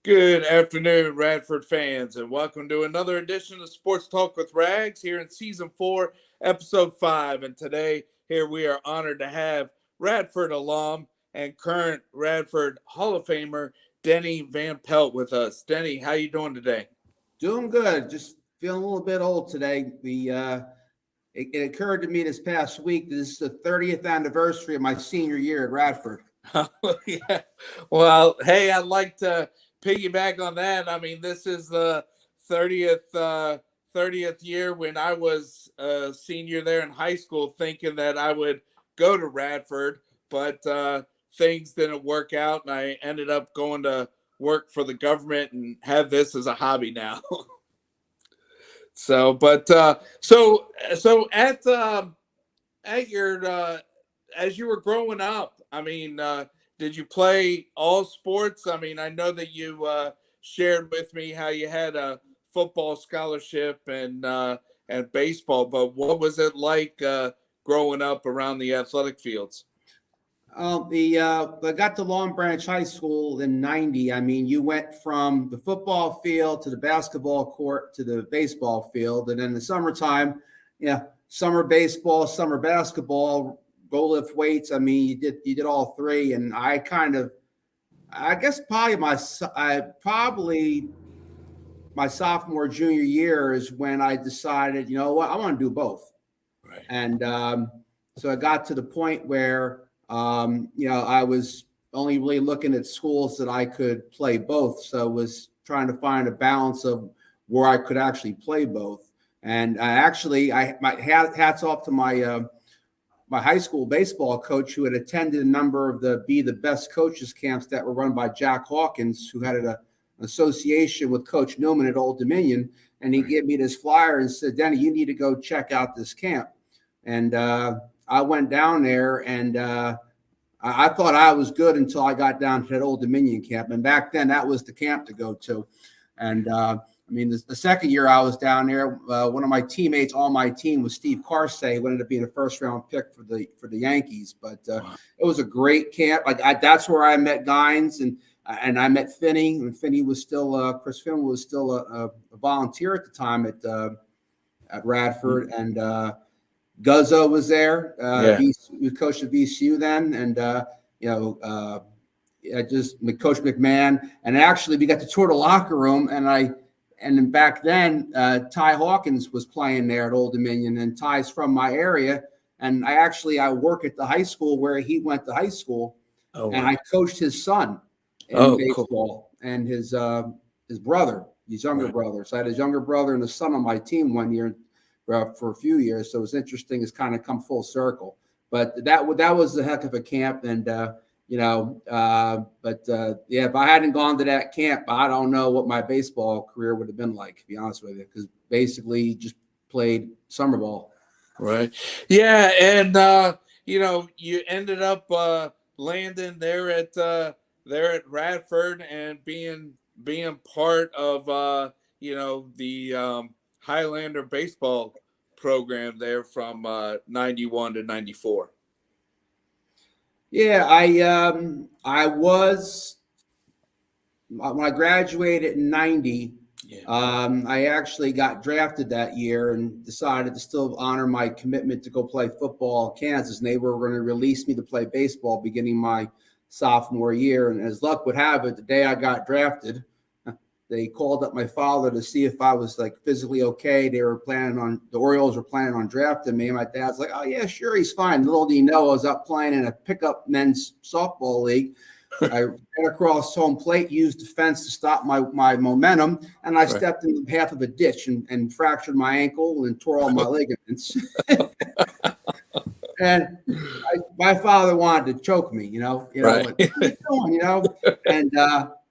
Good afternoon, Radford fans, and welcome to another edition of Sports Talk with Rags here in Season 4, Episode 5. And today, here we are honored to have Radford alum and current Radford Hall of Famer, Denny Van Pelt with us. Denny, how you doing today? Doing good. Just feeling a little bit old today. It occurred to me this past week that this is the 30th anniversary of my senior year at Radford. Yeah. Well, hey, I'd like to piggyback on that. I mean, this is the 30th year when I was a senior there in high school, thinking that I would go to Radford, but things didn't work out, and I ended up going to work for the government and have this as a hobby now. So at your as you were growing up, I mean, did you play all sports? I mean, I know that you shared with me how you had a football scholarship and baseball, but what was it like growing up around the athletic fields? I got to Long Branch High School in '90. I mean, you went from the football field to the basketball court to the baseball field, and in the summertime, summer baseball, summer basketball, go lift weights. I mean, you did all three, and I guess probably my sophomore junior year is when I decided, you know what, I want to do both. Right. And so I got to the point where I was only really looking at schools that I could play both. So I was trying to find a balance of where I could actually play both. And my hats off to my high school baseball coach, who had attended a number of the Be the Best Coaches camps that were run by Jack Hawkins, who had an association with Coach Newman at Old Dominion. And he gave me this flyer and said, "Denny, you need to go check out this camp." And I went down there, and I thought I was good until I got down to that Old Dominion camp. And back then, that was the camp to go to. And I mean, the second year I was down there, one of my teammates on my team was Steve Carsey, who ended up being a first-round pick for the Yankees. But it was a great camp. That's where I met Gines, and I met Finney. And Finney was still Chris Finney was still a volunteer at the time at Radford, and Guzzo was there. He was coach at VCU then, and just Coach McMahon. And actually, we got to tour the locker room, and then back then, Ty Hawkins was playing there at Old Dominion, and Ty's from my area. And I work at the high school where he went to high school, and I coached his son in baseball, cool. And his brother, his younger brother. So I had his younger brother and his son on my team one year for a few years. So it was interesting. It's kind of come full circle. But that was a heck of a camp, and if I hadn't gone to that camp, I don't know what my baseball career would have been like, to be honest with you, because basically just played summer ball. Right. Yeah. And, you ended up landing there at Radford and being part of, the Highlander baseball program there from 91 to 94. Yeah, I was when I graduated in '90. Yeah. I actually got drafted that year and decided to still honor my commitment to go play football in Kansas. And they were going to release me to play baseball beginning my sophomore year. And as luck would have it, the day I got drafted, they called up my father to see if I was physically okay. The Orioles were planning on drafting me. And my dad's like, "Oh yeah, sure, he's fine." Little did he know I was up playing in a pickup men's softball league. I ran across home plate, used the fence to stop my momentum, and I stepped into half of a ditch and fractured my ankle and tore all my ligaments. And my father wanted to choke me, what are you doing, and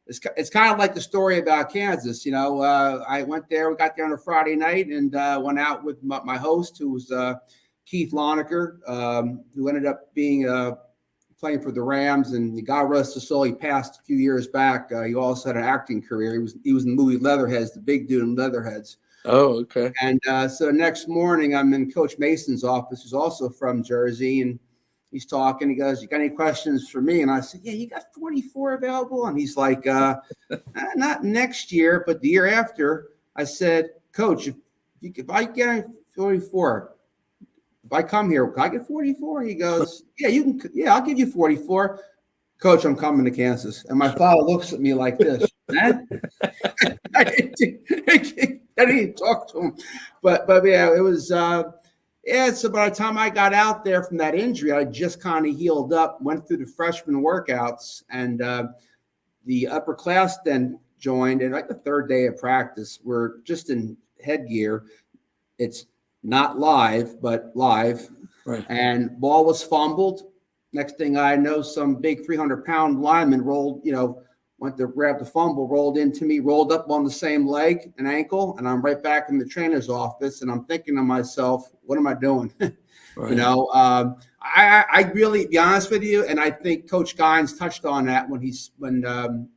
it's kind of like the story about Kansas. I went there. We got there on a Friday night and went out with my host, who was Keith Lonecker, who ended up being playing for the Rams. And God rest his soul, he passed a few years back. He also had an acting career. He was in the movie Leatherheads, the big dude in Leatherheads. Oh, okay. And so next morning, I'm in Coach Mason's office, who's also from Jersey, and he's talking. He goes, "You got any questions for me?" And I said, "Yeah, you got 44 available." And he's like, "Not next year, but the year after." I said, "Coach, if I get 44, if I come here, can I get 44?" He goes, "Yeah, you can. Yeah, I'll give you 44." "Coach, I'm coming to Kansas." And my father looks at me like this. Man, I didn't talk to him, but yeah, it was. Yeah, so by the time I got out there from that injury, I just kind of healed up, went through the freshman workouts, and the upper class then joined. And like the third day of practice, we're just in headgear. It's not live, but live. Right. And ball was fumbled. Next thing I know, some big 300-pound lineman rolled, went to grab the fumble, rolled into me, rolled up on the same leg and ankle, and I'm right back in the trainer's office. And I'm thinking to myself, what am I doing? Right. I really, be honest with you, and I think Coach Gines touched on that when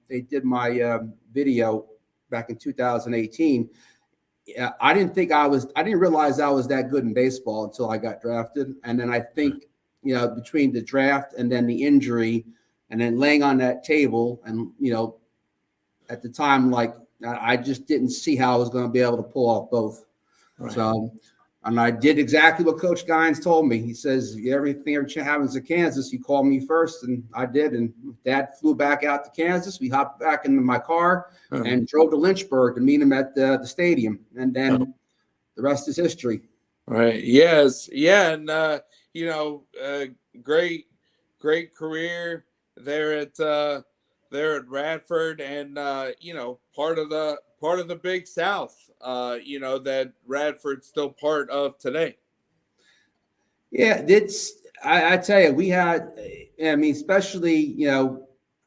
they did my video back in 2018. Yeah, I didn't realize I was that good in baseball until I got drafted. And then I think, between the draft and then the injury and then laying on that table and, at the time, like I just didn't see how I was going to be able to pull off both. Right. So, and I did exactly what Coach Gines told me. He says, everything happens in Kansas, you call me first. And I did. And Dad flew back out to Kansas. We hopped back into my car and drove to Lynchburg to meet him at the stadium. And then the rest is history. Right. Yes. Yeah. And, great career there at Radford, and part of the Big South, that Radford's still part of today. Yeah, I tell you, we had, especially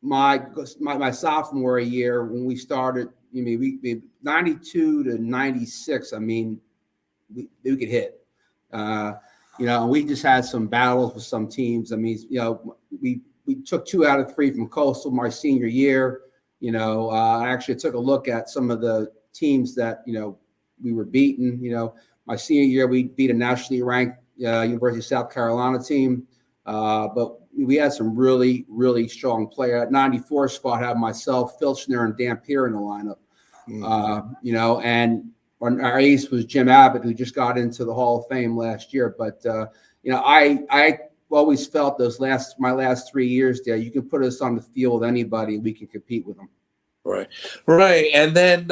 my sophomore year when we started. We 92 to 96. We could hit. And we just had some battles with some teams. We took 2 out of 3 from Coastal my senior year. I actually took a look at some of the teams that, we were beaten. My senior year, we beat a nationally ranked University of South Carolina team. But we had some really, really strong players. At 94 squad had myself, Filchner, and Dampier in the lineup. And our ace was Jim Abbott, who just got into the Hall of Fame last year. But, I always felt my last 3 years there, you can put us on the field with anybody, we can compete with them. Right. And then,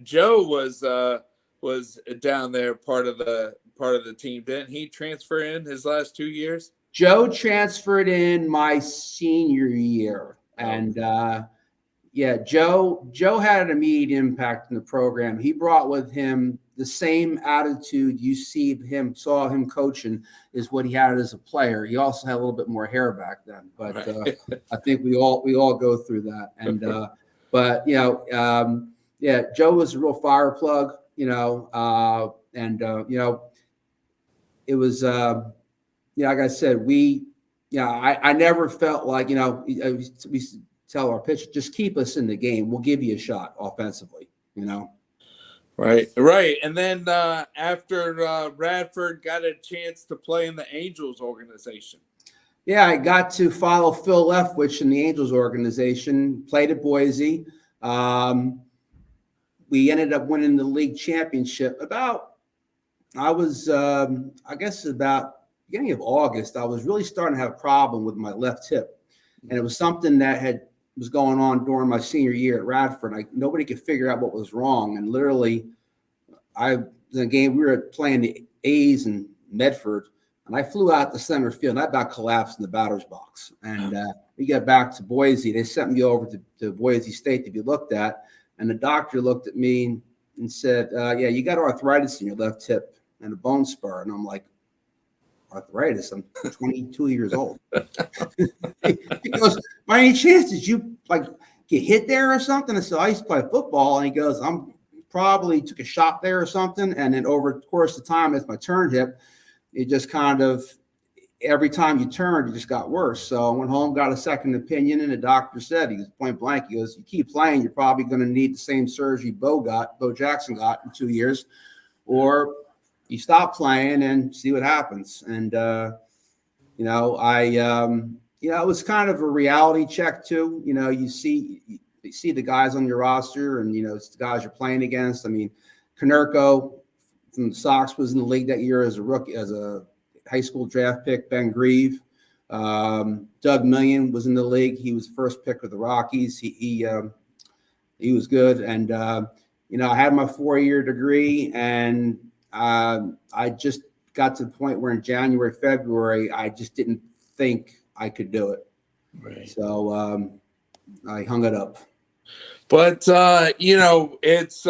Joe was down there, part of the team. Didn't he transfer in his last 2 years? Joe transferred in my senior year. And, Joe had an immediate impact in the program. He brought with him the same attitude you saw him coaching is what he had as a player. He also had a little bit more hair back then, but I think we all go through that. And Joe was a real fire plug, it was like I said, I never felt like, we tell our pitcher, just keep us in the game. We'll give you a shot offensively, Right. And then after Radford got a chance to play in the Angels organization. Yeah, I got to follow Phil Leftwich in the Angels organization, played at Boise. We ended up winning the league championship about beginning of August. I was really starting to have a problem with my left hip. And it was something that was going on during my senior year at Radford. Nobody could figure out what was wrong. And literally, we were playing the A's in Medford, and I flew out to center field, and I about collapsed in the batter's box. And we got back to Boise. They sent me over to Boise State to be looked at. And the doctor looked at me and said, you got arthritis in your left hip and a bone spur. And I'm like, arthritis? I'm 22 years old. He goes, by any chance, did you get hit there or something? I said, I used to play football. And he goes, I'm probably took a shot there or something. And then over the course of time, as my turn hip, it just kind of, every time you turned, it just got worse. So I went home, got a second opinion, and the doctor said, he was point blank, he goes, you keep playing, you're probably going to need the same surgery Bo Jackson got in 2 years, or you stop playing and see what happens. And, It was kind of a reality check too. You see the guys on your roster, and it's the guys you're playing against. I mean, Konerko from the Sox was in the league that year as a rookie, as a high school draft pick. Ben Grieve, Doug Million was in the league. He was first pick of the Rockies. He was good, and I had my 4-year degree, and I just got to the point where in January, February, I just didn't think I could do it. Right. So I hung it up. But it's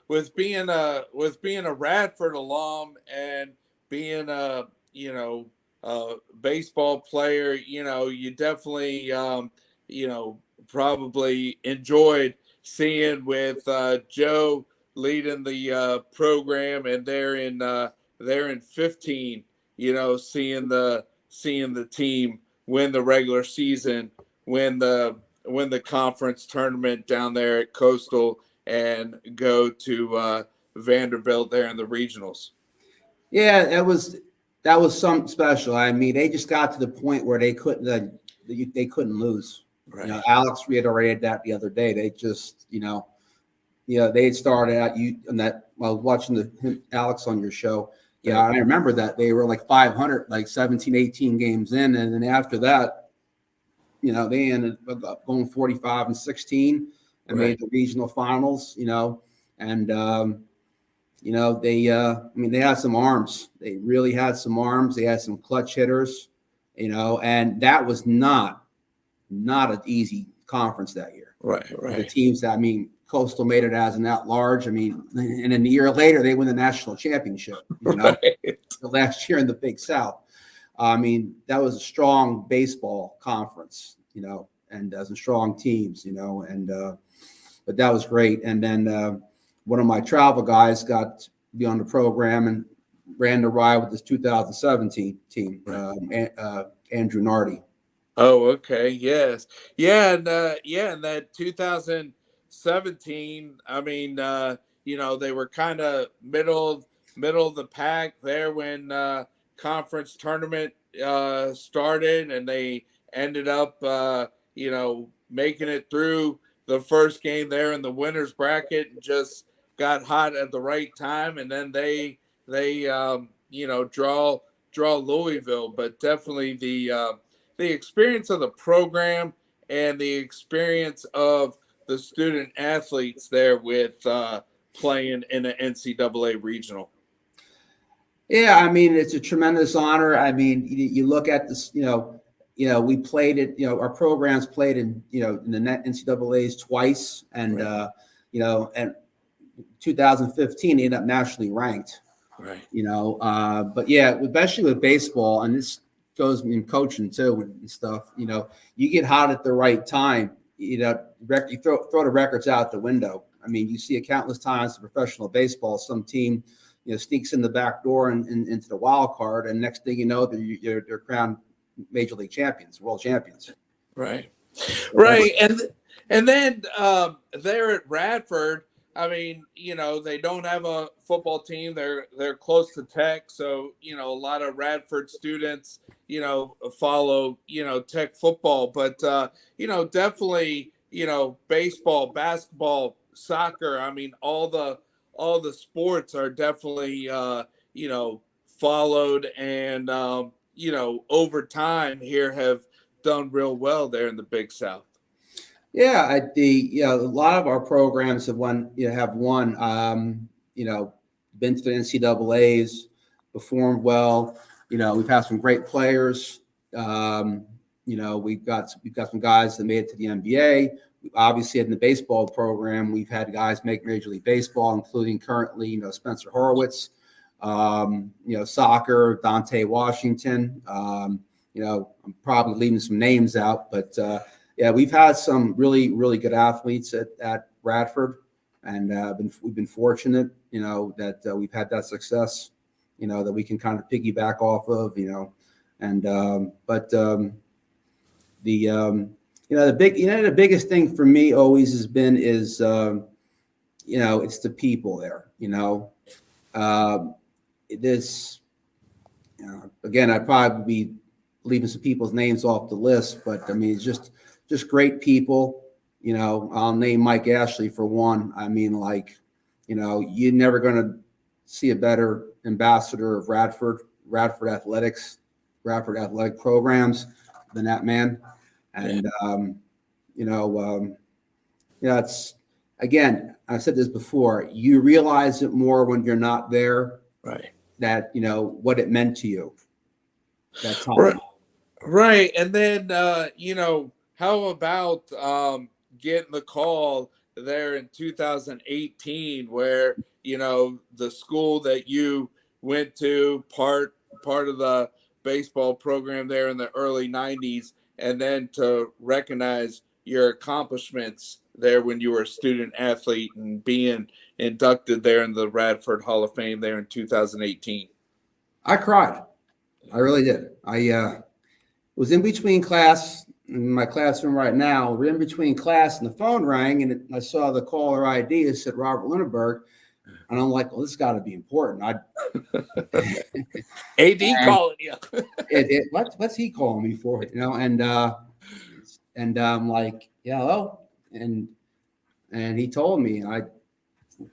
with being a Radford alum and being a baseball player, you definitely probably enjoyed seeing with Joe leading the program, and they're in 15. Seeing the team win the regular season, win the conference tournament down there at Coastal, and go to Vanderbilt there in the regionals. Yeah, that was something special. I mean, they just got to the point where they couldn't lose. Right. Alex reiterated that the other day. They just, they had started out watching Alex on your show. Yeah, I remember that they were like 500, like 17, 18 games in, and then after that, they ended up going 45 and 16 and made the regional finals. And they had some arms. They really had some arms. They had some clutch hitters. And that was not an easy conference that year. Right. The teams that, Coastal made it as an at-large. And then a year later, they win the national championship, the last year in the Big South. That was a strong baseball conference, and some strong teams, but that was great. And then one of my travel guys got to be on the program and ran the ride with this 2017 team, Andrew Nardi. Oh, okay. Yes. Yeah. And in that 2017, they were kind of middle of the pack there when conference tournament started, and they ended up making it through the first game there in the winners bracket, and just got hot at the right time, and then they draw Louisville. But definitely the experience of the program and the experience of the student athletes there with playing in an NCAA regional. Yeah, it's a tremendous honor. You look at this, we played it, our programs played in the NCAAs twice, and and 2015 they ended up nationally ranked. Right. But yeah, especially with baseball, and this goes in coaching too and stuff. You get hot at the right time. You throw the records out the window. You see it countless times in professional baseball. Some team, sneaks in the back door and into the wild card, and next thing you know, they're crowned major league champions, world champions. Right. Right. And then there at Radford, they don't have a football team. They're close to Tech, so a lot of Radford students, follow Tech football. But definitely, baseball, basketball, soccer. All the sports are definitely followed, and over time here have done real well there in the Big South. Yeah, a lot of our programs have won. Been to the NCAAs, performed well. We've had some great players. We've got some guys that made it to the NBA. Obviously, in the baseball program, we've had guys make Major League Baseball, including currently, Spencer Horowitz. Soccer, Dante Washington. I'm probably leaving some names out, but yeah, we've had some really, really good athletes at Radford, and we've been fortunate, that we've had that success, that we can kind of piggyback off of, the biggest thing for me always has been is, it's the people there, this, again, I'd probably be leaving some people's names off the list, but I mean, it's just great people. You know, I'll name Mike Ashley for one. I mean, like, you know, you're never going to see a better ambassador of Radford athletics, Radford athletic programs than that man. And, it's, again, I said this before, you realize it more when you're not there, Right. that, you know, what it meant to you, that time. Right. Right. And then, how about getting the call there in 2018 where, the school that you went to, part of the baseball program there in the early 90s, and then to recognize your accomplishments there when you were a student athlete and being inducted there in the Radford Hall of Fame there in 2018? I cried. I really did. I was in between class in my classroom right now. We're in between class, and the phone rang, and I saw the caller ID. It said Robert Lindbergh, and I'm like, "Well, this got to be important." AD calling you. What's he calling me for? You know, and I'm like, "Yeah, hello," and he told me.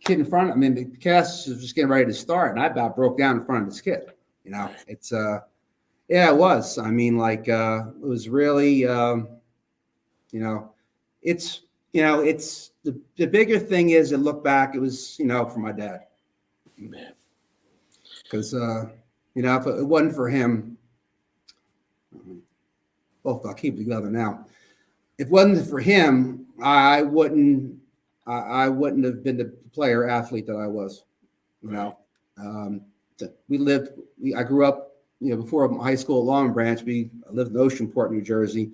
Kid in front. I mean, the class was just getting ready to start, and I about broke down in front of this kid. You know, it's yeah, it was. I mean, like, it was really, it's, it's the bigger thing is to look back, it was, for my dad. Man. Because, if it wasn't for him, both I'll keep together now. If it wasn't for him, I wouldn't have been the player athlete that I was, I grew up, before high school at Long Branch, I lived in Oceanport, New Jersey,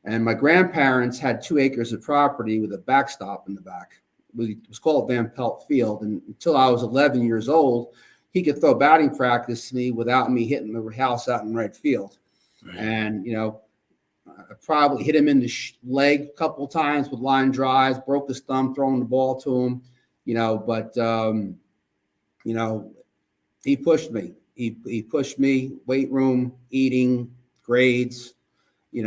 and my grandparents had 2 acres of property with a backstop in the back. It was called Van Pelt Field, and until I was 11 years old, he could throw batting practice to me without me hitting the house out in right field. Right. And, I probably hit him in the leg a couple of times with line drives, broke his thumb throwing the ball to him, but, he pushed me. He pushed me, weight room, eating, grades, you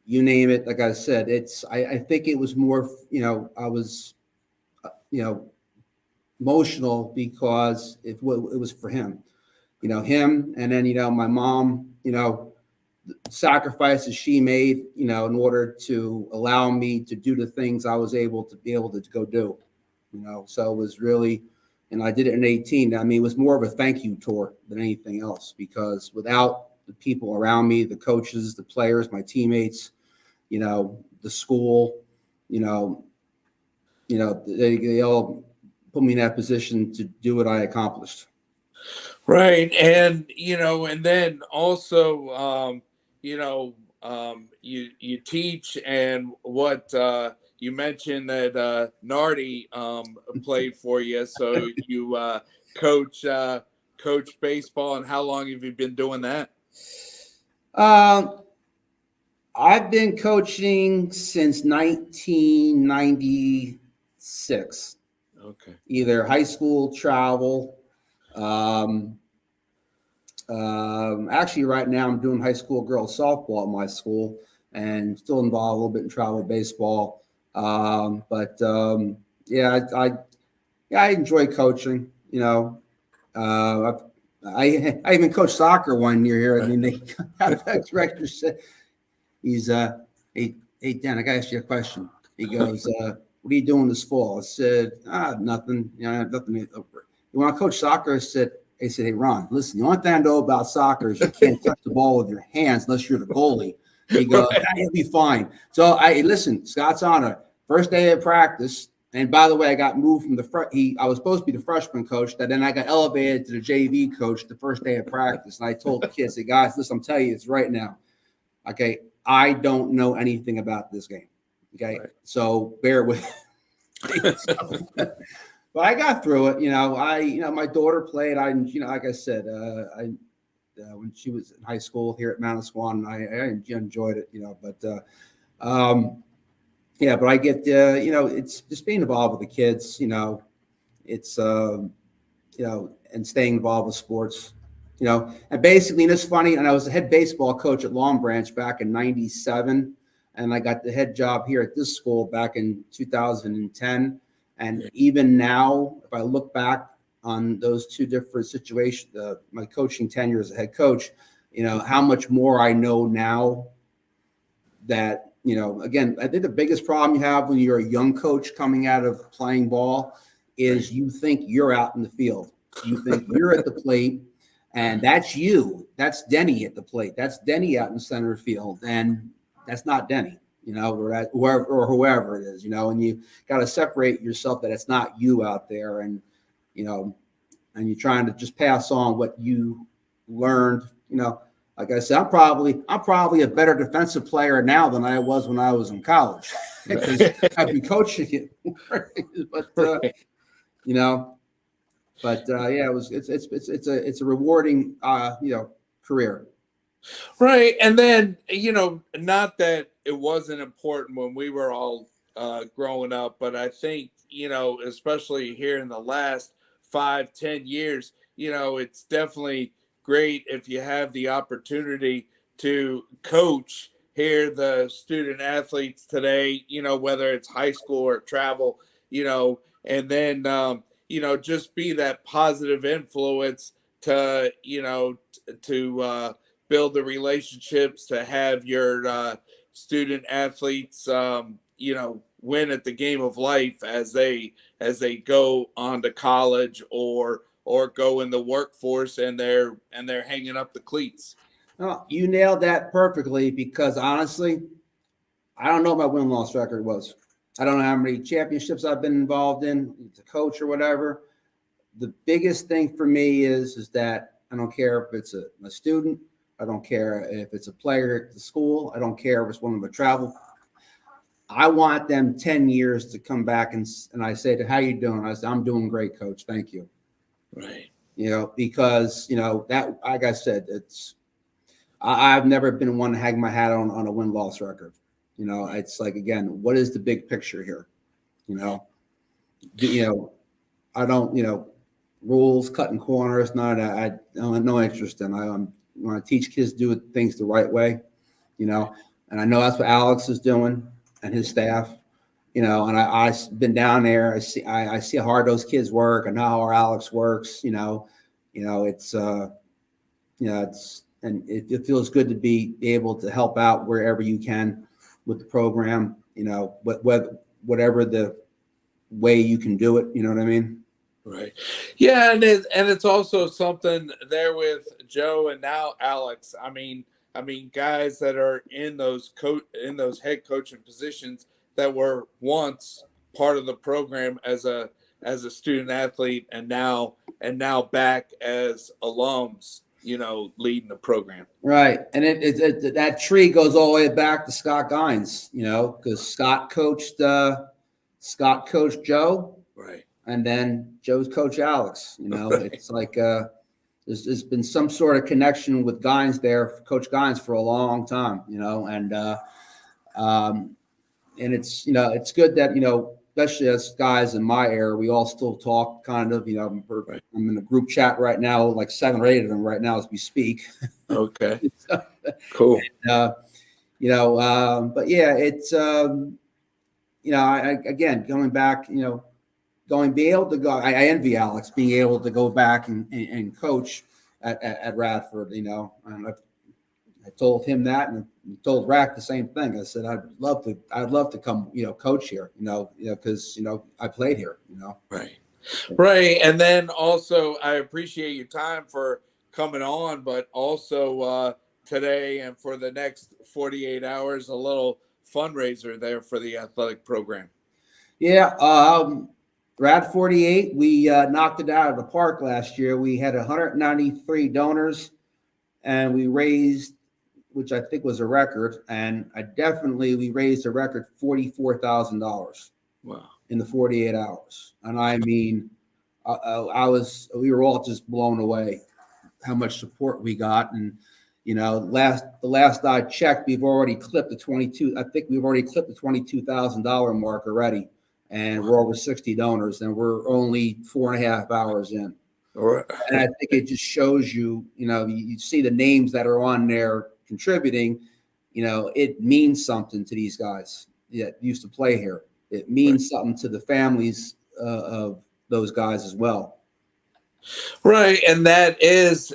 name it. Like I said, I think it was more, I was, emotional because it was for him, him. And then, my mom, the sacrifices she made, in order to allow me to do the things I was able to go do, so it was really, and I did it in 18. I mean, it was more of a thank you tour than anything else, because without the people around me, the coaches, the players, my teammates, the school, they all put me in that position to do what I accomplished. Right. And, and then also, you teach, and what you mentioned that Nardi played for you. So you coach baseball. And how long have you been doing that? I've been coaching since 1996. Okay. Either high school, travel. Actually, right now I'm doing high school girls softball at my school, and still involved a little bit in travel baseball. I enjoy coaching. I even coached soccer one year here. I mean, they director said, he's hey Dan, I gotta ask you a question. He goes, what are you doing this fall? I said, nothing. Nothing. You want to coach soccer? He said, hey Ron, listen, the only thing I know about soccer is you can't touch the ball with your hands unless you're the goalie. He goes, you'll be fine. So listen, Scott's honor, first day of practice. And by the way, I got moved from I was supposed to be the freshman coach, that then I got elevated to the JV coach the first day of practice. And I told the kids, hey guys, listen, I'm telling you, it's right now. Okay, I don't know anything about this game. Okay, right. So bear with me. But I got through it. My daughter played. Like I said, when she was in high school here at Mount Swan, I enjoyed it. But I get, it's just being involved with the kids. It's and staying involved with sports. And basically, and it's funny, and I was the head baseball coach at Long Branch back in '97, and I got the head job here at this school back in 2010. And even now, if I look back on those two different situations, my coaching tenure as a head coach, how much more I know now that, again, I think the biggest problem you have when you're a young coach coming out of playing ball is you think you're out in the field. You think you're at the plate. And that's you. That's Denny at the plate. That's Denny out in center field. And that's not Denny, or whoever it is, and you got to separate yourself that it's not you out there. And, and you're trying to just pass on what you learned, like I said, I'm probably a better defensive player now than I was when I was in college because I've been coaching it. But it's a rewarding career. Right. And then, not that it wasn't important when we were all growing up, but I think, especially here in the last 5-10 years, it's definitely great if you have the opportunity to coach here the student athletes today, whether it's high school or travel, and then just be that positive influence to build the relationships, to have your student athletes win at the game of life as they go on to college or go in the workforce and they're hanging up the cleats. Oh, you nailed that perfectly, because honestly, I don't know what my win-loss record was. I don't know how many championships I've been involved in as a coach or whatever. The biggest thing for me is that I don't care if it's a student. I don't care if it's a player at the school. I don't care if it's one of a travel. I want them 10 years to come back and I say to, how you doing? I say, I'm doing great, coach. Thank you. Right. Because, that, like I said, I've never been one to hang my hat on a win-loss record. It's like, again, what is the big picture here? I don't, rules, cutting corners, I don't have no interest in. I want to teach kids to do things the right way, and I know that's what Alex is doing and his staff, and I've been down there. I see how hard those kids work. I know how our Alex works, and it feels good to be able to help out wherever you can with the program, whatever the way you can do it. You know what I mean? Right. Yeah, and it's also something there with Joe and now Alex. I mean, guys that are in those head coaching positions that were once part of the program as a student athlete and now back as alums, leading the program. Right. And that tree goes all the way back to Scott Gines, because Scott coached Joe. Right. And then Joe's coach Alex. Right. It's like there's been some sort of connection with Gines there, Coach Gines, for a long time. And it's it's good that especially as guys in my era, we all still talk kind of. Right. I'm in a group chat right now, like 7 or 8 of them right now as we speak. Okay. Cool. And, but yeah, it's again, going back, being able to go, I envy Alex being able to go back and coach at Radford, and I told him that, and told Rack the same thing. I said, I'd love to come, coach here, because, I played here, Right. Right. And then also, I appreciate your time for coming on, but also today and for the next 48 hours, a little fundraiser there for the athletic program. Yeah. Rad 48, we knocked it out of the park last year. We had 193 donors, and we raised, which I think was a record, and we raised a record $44,000. Wow. In the 48 hours. And I mean, we were all just blown away how much support we got. And, the last I checked, we've already clipped the $22,000 mark already. And we're over 60 donors, and we're only 4.5 hours in. Right. And I think it just shows you, you see the names that are on there contributing, it means something to these guys that used to play here. It means something to the families of those guys as well. Right, and that is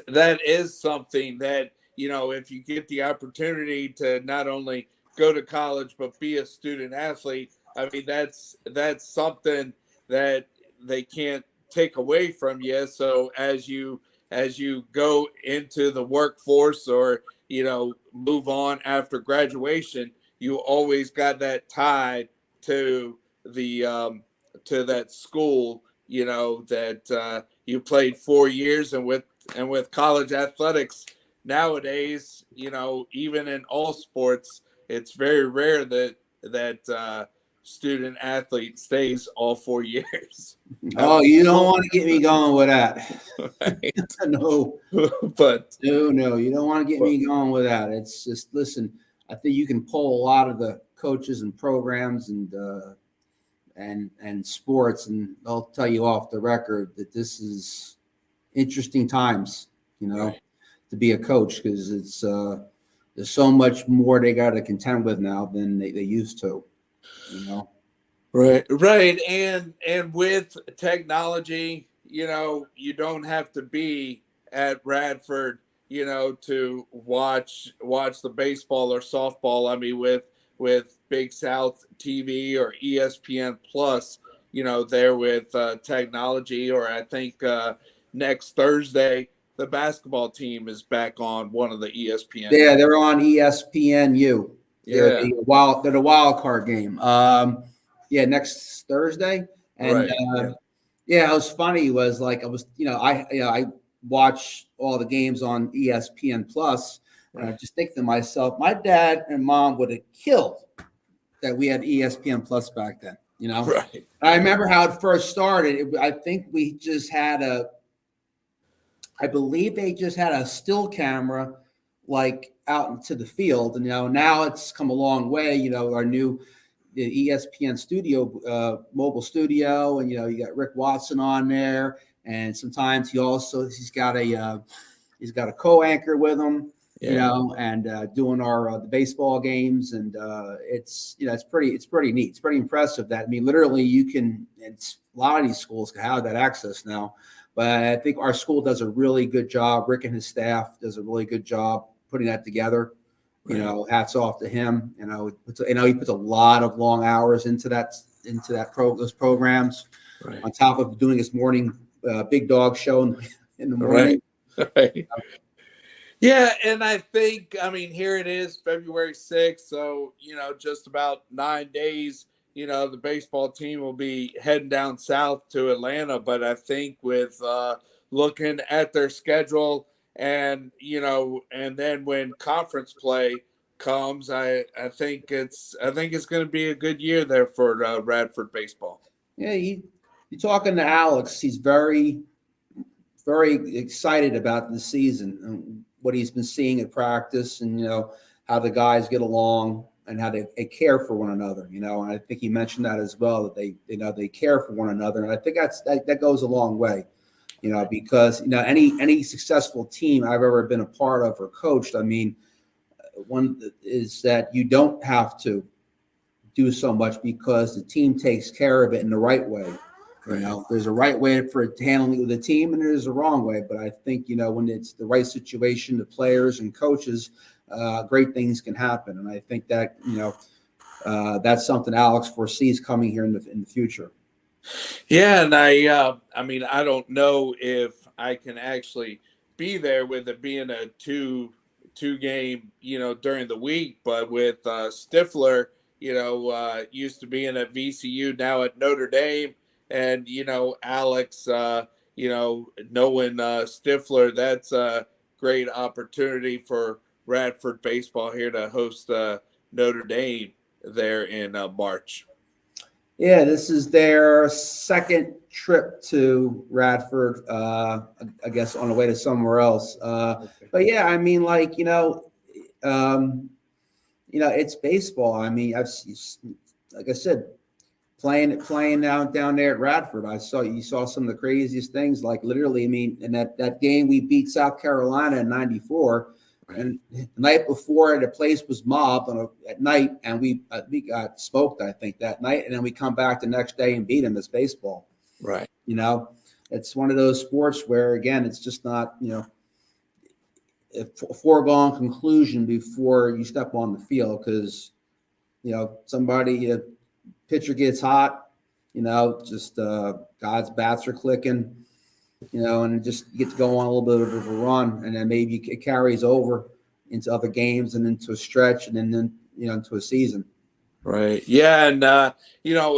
something that, if you get the opportunity to not only go to college but be a student athlete, I mean that's something that they can't take away from you. So as you go into the workforce, or move on after graduation, you always got that tie to the to that school, that you played 4 years. And with college athletics nowadays, even in all sports, it's very rare that student athlete stays all 4 years. Oh, you don't want to get me going with that. Right. No, but no, you don't want to get but me going with that. It's just, listen, I think you can pull a lot of the coaches and programs and sports, and I'll tell you off the record that this is interesting times, right. to be a coach, because it's there's so much more they got to contend with now than they used to, Right. And with technology, you don't have to be at Radford, to watch the baseball or softball. I mean, with Big South TV or ESPN Plus, there with technology. Or I think next Thursday the basketball team is back on one of the ESPN Yeah, networks. they're on ESPNU. Yeah. They're the wild card game. Yeah, next Thursday. And Right. Yeah. yeah, it was funny. Was like I was, I watch all the games on ESPN Plus, and I Right. just think to myself, my dad and mom would have killed that we had ESPN Plus back then. Right. I remember how it first started. I think we just had I believe they just had a still camera like out into the field. And now it's come a long way. Our new the ESPN studio, mobile studio, and you got Rick Watson on there, and sometimes he's got a co-anchor with him, Yeah. and doing our the baseball games, and it's pretty neat. It's pretty impressive that, I mean, literally it's a lot of these schools can have that access now, but I think our school does a really good job. Rick and his staff does a really good job putting that together. Right. Hats off to him. He puts a lot of long hours into those programs, Right. on top of doing his morning big dog show in the Right. morning. Right. Yeah, and I think, I mean, here it is, February 6th. So, just about 9 days, the baseball team will be heading down south to Atlanta. But I think with looking at their schedule, and then when conference play comes, I think it's going to be a good year there for Radford baseball. Yeah, you're talking to Alex. He's very, very excited about the season and what he's been seeing at practice, and how the guys get along and how they care for one another. And I think he mentioned that as well, that they care for one another, and I think that goes a long way. Because any successful team I've ever been a part of or coached, I mean, one is that you don't have to do so much because the team takes care of it in the right way. Right. There's a right way for handling it with the team, and there's a wrong way. But I think, when it's the right situation, the players and coaches, great things can happen. And I think that, that's something Alex foresees coming here in the future. Yeah, and I mean, I don't know if I can actually be there with it being a two game, during the week. But with Stifler, used to being at VCU, now at Notre Dame, and Alex, knowing Stifler, that's a great opportunity for Radford baseball here to host Notre Dame there in March. Yeah, this is their second trip to Radford, I guess on the way to somewhere else. Okay. But yeah, I mean, like, it's baseball. I mean, like I said, playing down there at Radford, you saw some of the craziest things. Like literally, I mean, in that game we beat South Carolina in '94, Right. and the night before the place was mobbed at night, and we got smoked, I think, that night, and then we come back the next day and beat them. It's baseball, Right. you know. It's one of those sports where, again, it's just not, a foregone conclusion before you step on the field, because somebody, a pitcher gets hot, just God's bats are clicking, and just you get to go on a little bit of a run, and then maybe it carries over into other games and into a stretch, and then into a season. Right. Yeah, and a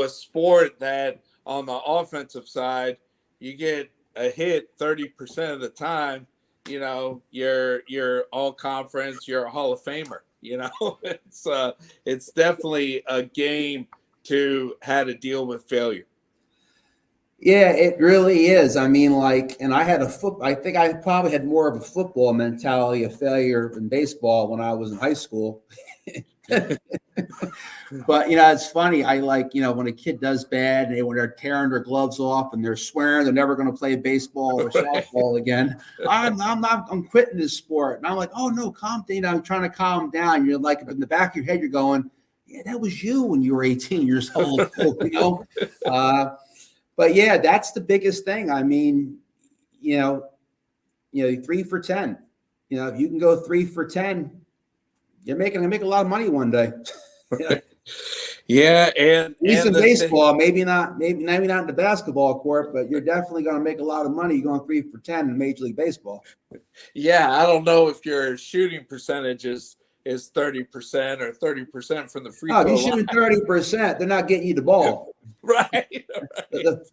sport that on the offensive side, you get a hit 30% of the time. You're all conference. You're a Hall of Famer. It's definitely a game to how to deal with failure. Yeah, it really is. I mean, and I think I probably had more of a football mentality of failure in baseball when I was in high school. But it's funny. I when a kid does bad and when they're tearing their gloves off and they're swearing they're never going to play baseball or softball again. I'm quitting this sport. And I'm like, oh no, calm down. I'm trying to calm down. You're like, in the back of your head, you're going, yeah, that was you when you were 18 years old. But yeah, that's the biggest thing. I mean, 3 for 10. If you can go 3 for 10, you're making a lot of money one day. Yeah, and at least in baseball, maybe not in the basketball court, but you're definitely going to make a lot of money going 3 for 10 in Major League Baseball. Yeah, I don't know if your shooting percentage is 30% or 30% from the free throw line. If you're shooting 30%, they're not getting you the ball. Right.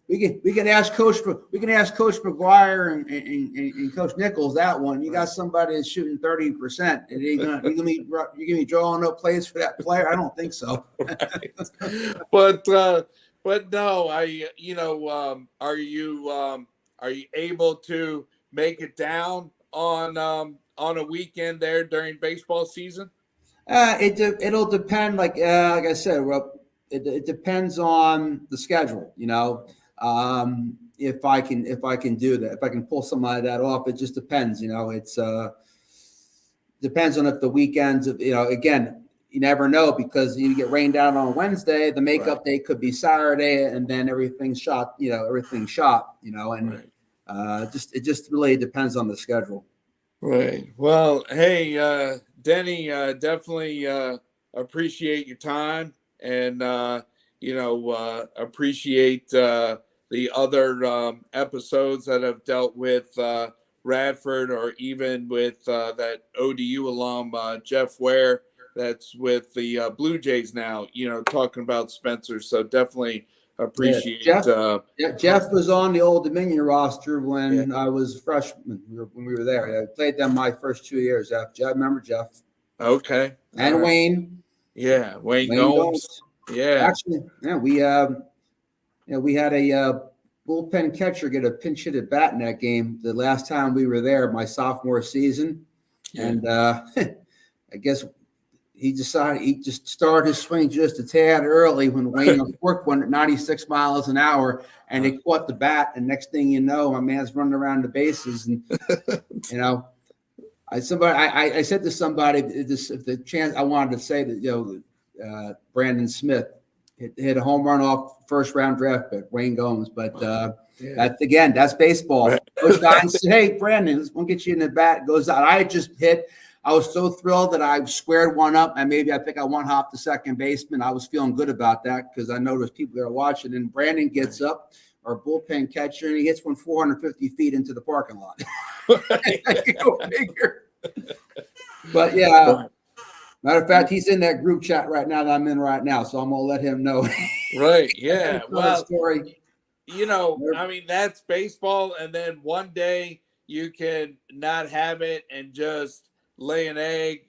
We can ask Coach McGuire and Coach Nichols that one. You got somebody that's shooting 30%, and you're gonna be drawing up plays for that player? I don't think so. Right. But no, are you able to make it down on a weekend there during baseball season? It'll depend. Like I said, it depends on the schedule. If I can do that, if I can pull some of that off, it just depends. It's depends on if the weekends. Again, you never know, because you get rained out on Wednesday. The makeup day could be Saturday, and then everything's shot. Everything's shot. And it just really depends on the schedule. Right. Well, hey, Denny, definitely appreciate your time, and appreciate the other episodes that have dealt with Radford, or even with that ODU alum Jeff Ware, that's with the Blue Jays now. Talking about Spencer. So definitely appreciate. Jeff was on the Old Dominion roster when I was a freshman, when we were there. I played them my first 2 years. I remember Jeff. Okay. And Wayne. Yeah, Wayne Gomes. Yeah. Actually, we had a bullpen catcher get a pinch hit at bat in that game the last time we were there, my sophomore season. Yeah. And I guess he decided he just started his swing just a tad early when Wayne worked one at 96 miles an hour, and he caught the bat. And next thing you know, my man's running around the bases. And, I said to somebody, if the chance, I wanted to say that, Brandon Smith hit a home run off first round draft pick, Wayne Gomes. But that's baseball. Right. Those guys say, hey, Brandon, let's get you in the bat. Goes out. I just hit. I was so thrilled that I squared one up, and I think I one-hopped the second baseman. I was feeling good about that because I know there's people there watching. And Brandon gets up, our bullpen catcher, and he hits one 450 feet into the parking lot. Go figure. But yeah, matter of fact, he's in that group chat right now that I'm in right now, so I'm gonna let him know. Right? Yeah. Well, story. That's baseball, and then one day you can not have it and just lay an egg,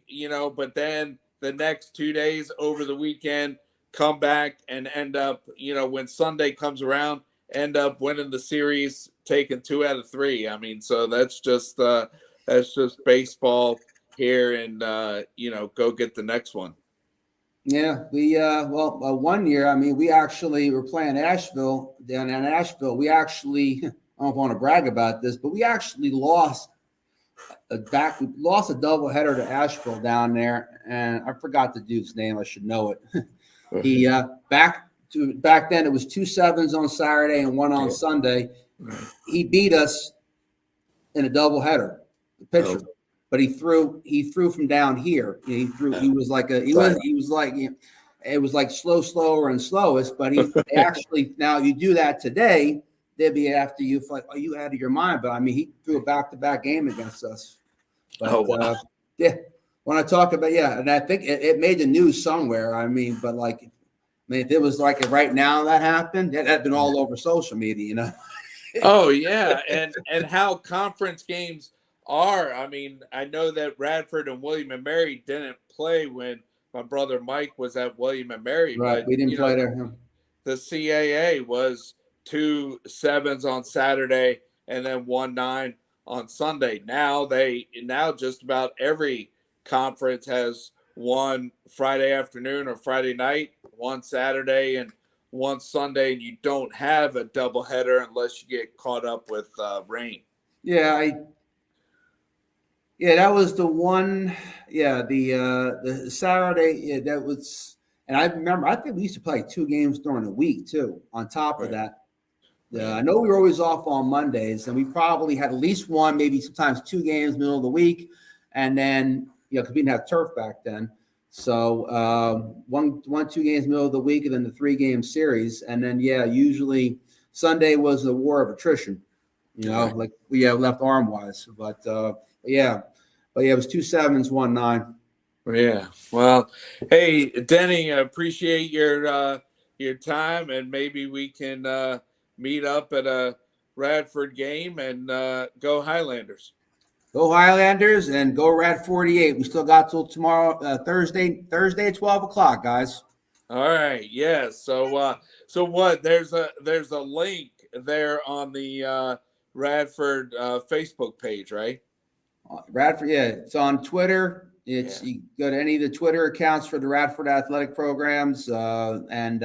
but then the next 2 days over the weekend come back and end up, when Sunday comes around, end up winning the series, taking 2 out of 3. So that's just baseball here, and go get the next one. Yeah, we one year, I mean, we actually were playing Asheville down in Asheville. We actually, I don't want to brag about this, but we actually lost we lost a doubleheader to Asheville down there, and I forgot the dude's name. I should know it. He back then it was 2 sevens on Saturday and one on Sunday. Right. He beat us in a doubleheader, the pitcher. Oh. But he threw from down here. He was like it was like slower and slowest. But he actually, now you do that today, they'd be after you like, are you out of your mind? But I mean, he threw a back-to-back game against us. But wow. yeah, when I talk about and I think it made the news somewhere. I mean, but like, I mean, if it was like right now that happened, that'd been all over social media, you know. Oh yeah, and how conference games are. I mean, I know that Radford and William and Mary didn't play when my brother Mike was at William and Mary, Right, but we didn't play there. the CAA was 2 sevens on Saturday and then 1-9 on Sunday. Now just about every conference has one Friday afternoon or Friday night, one Saturday and one Sunday, and you don't have a doubleheader unless you get caught up with rain. Yeah, that was the one. Yeah, the Saturday. Yeah, that was. And I remember, I think we used to play 2 games during the week too. On top of that, I know we were always off on Mondays, and we probably had at least one, maybe sometimes 2 games middle of the week, and then because we didn't have turf back then, so 2 games middle of the week, and then the 3-game series, and then usually Sunday was the war of attrition, like we left arm wise, but it was 2 sevens, 1-9. Yeah. Well, hey, Denny, I appreciate your time, and maybe we can meet up at a Radford game and go Highlanders. Go Highlanders and go Rad 48. We still got till tomorrow, Thursday at 12 o'clock, guys. All right. Yeah. So what? There's a link there on the Radford Facebook page, right? Radford, it's on Twitter. You go to any of the Twitter accounts for the Radford athletic programs, and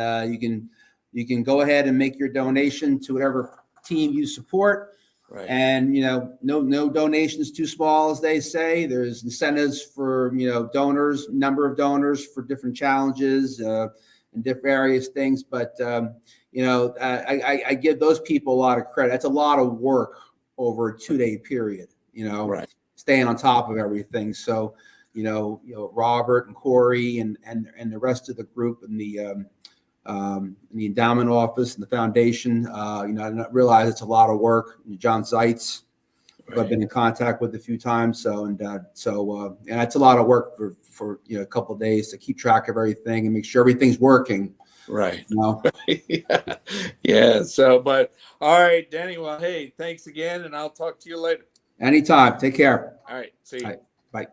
you can go ahead and make your donation to whatever team you support. Right. And no donations too small, as they say. There's incentives for donors, number of donors for different challenges and different various things. But I give those people a lot of credit. That's a lot of work over a 2-day period. Right. Staying on top of everything. So, Robert and Corey and the rest of the group and the endowment office and the foundation, I realize it's a lot of work. John Zeitz, who I've been in contact with a few times. So, and it's a lot of work for a couple of days to keep track of everything and make sure everything's working. Right. Yeah. So, but all right, Denny. Well, hey, thanks again, and I'll talk to you later. Anytime. Take care. All right. See you. All right. Bye.